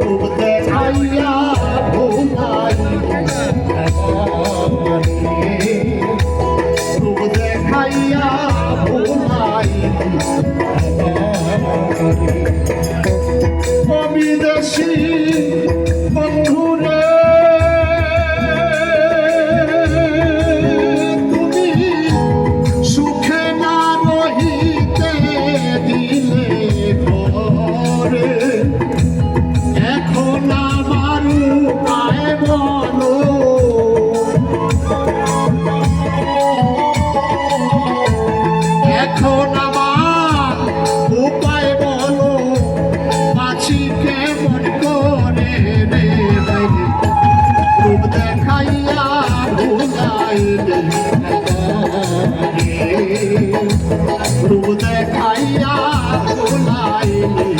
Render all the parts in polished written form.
রূপ দেখাইয়া ভুলাইলি রূপ দেখাইয়া ভুলাইলি বিদেশি বন্ধুরে তুমি সুখে না রহিতে দিলে ঘরে এখন আমার উপায় বলো এখন আমার উপায় বলো বাঁচি কেমন করে রে রূপ দেখাইয়া ভুলাইলে রূপ দেখাইয়া ভুলাইলে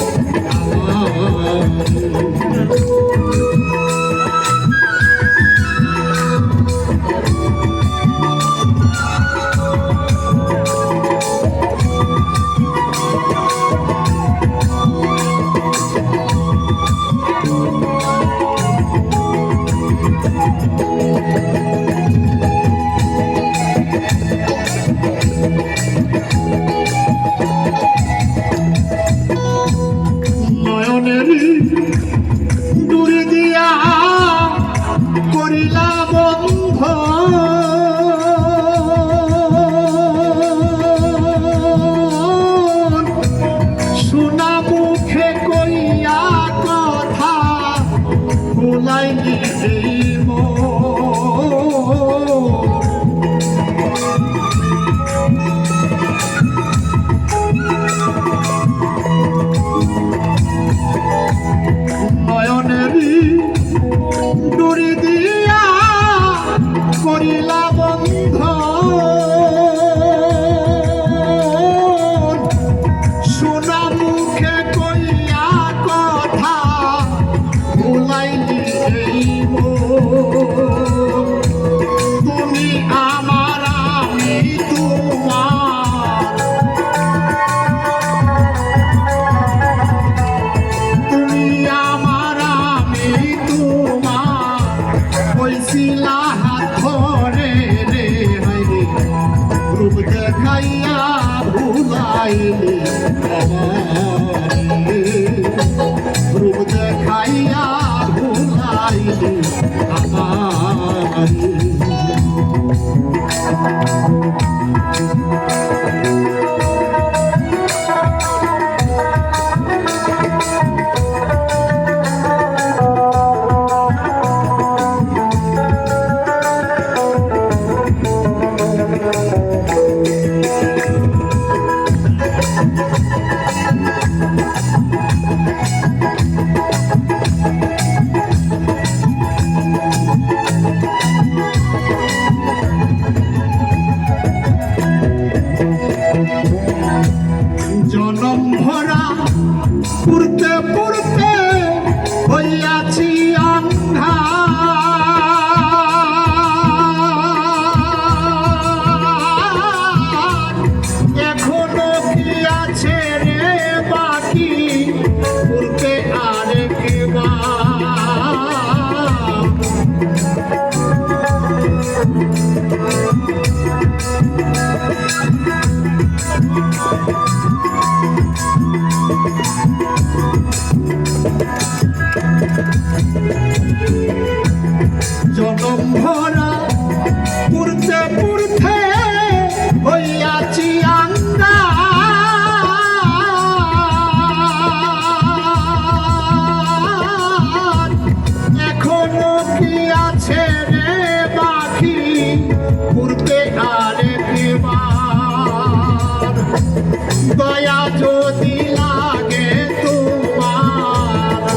দূরে দিয়া করিলা বন্ধ শোনা মুখে কইয়া কথা ভুলাইলি দূরে দিয়া করিলা বন্ধ শোনা মুখে কইয়া কথা ভুলাইলি তুমি আমার আমি তোমার তুমি আমার আমি তোমার কইছিলা হাত ধরে রে হাইরে রূপ দেখাইয়া ভুলাইলি রূপ দেখাইয়া ভুলাইলি আমার জনম ভরা পুরতে পুরতে হইয়াছি অন্ধা এখনো কি আছে রে বাকি পুরতে আরেকবার জনম ভরা পুরতে পুরতে হইয়াছি আঙ্গা এখনো কি আছে রে বাকি পুরতে আরেকবার দয়া যদি লাগে তোমার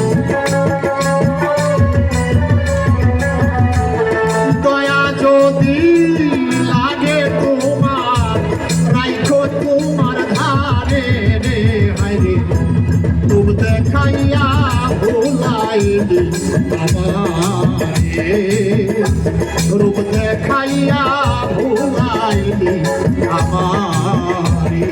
দয়া যদি লাগে তোমার রাইখো তোমার ধারে রে হাইরে রূপ দেখাইয়া ভুলাইলি আমারে রূপ দেখাইয়া ভুলাইলি আমারে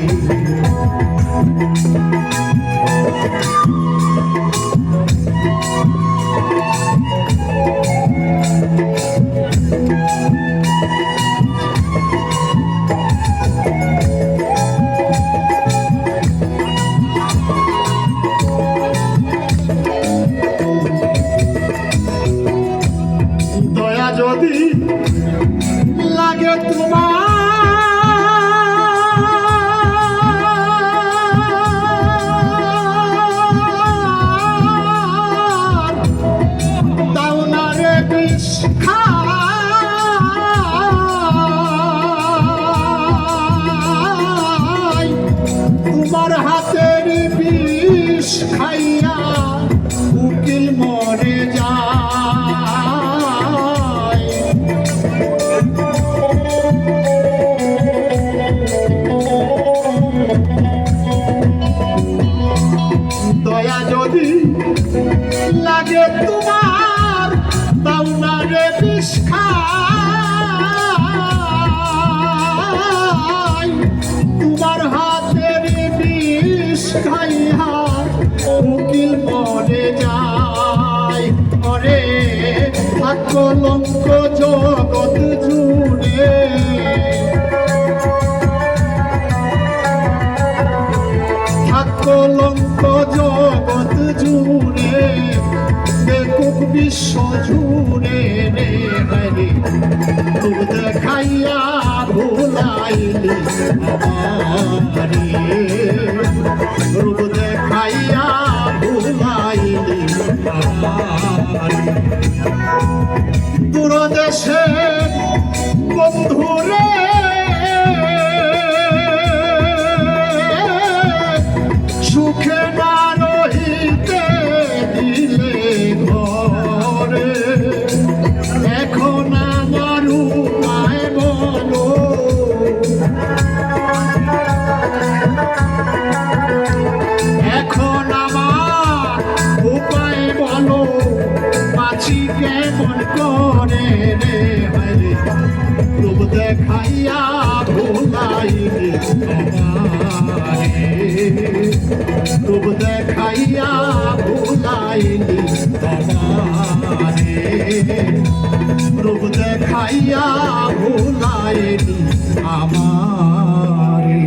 লাগে তোমার দাও না রে বিষ খাই তোমার হাতের বিষ খাইয়া উকিল মরে যায় মরে কলঙ্ক জগৎ জুড়ে কলঙ্ক জগৎ জুড়ে দেখুক বিশ্ব জুড়ে রে হরে রূপ দেখাইয়া ভুলাইলি আমারে রূপ দেখাইয়া ভুলাইলি আমারে দূরদেশে বন্ধুরে সুখে না রহিতে দিলে ঘরে এখন আমার উপায় বলো এখন আমার উপায় বলো বাঁচি কেমন করে রে হরে রূপ দেখাইয়া ভুলাইলি আমারে রূপ দেখাইয়া ভুলাইলি আমারে রূপ দেখাইয়া ভুলাইলি আমার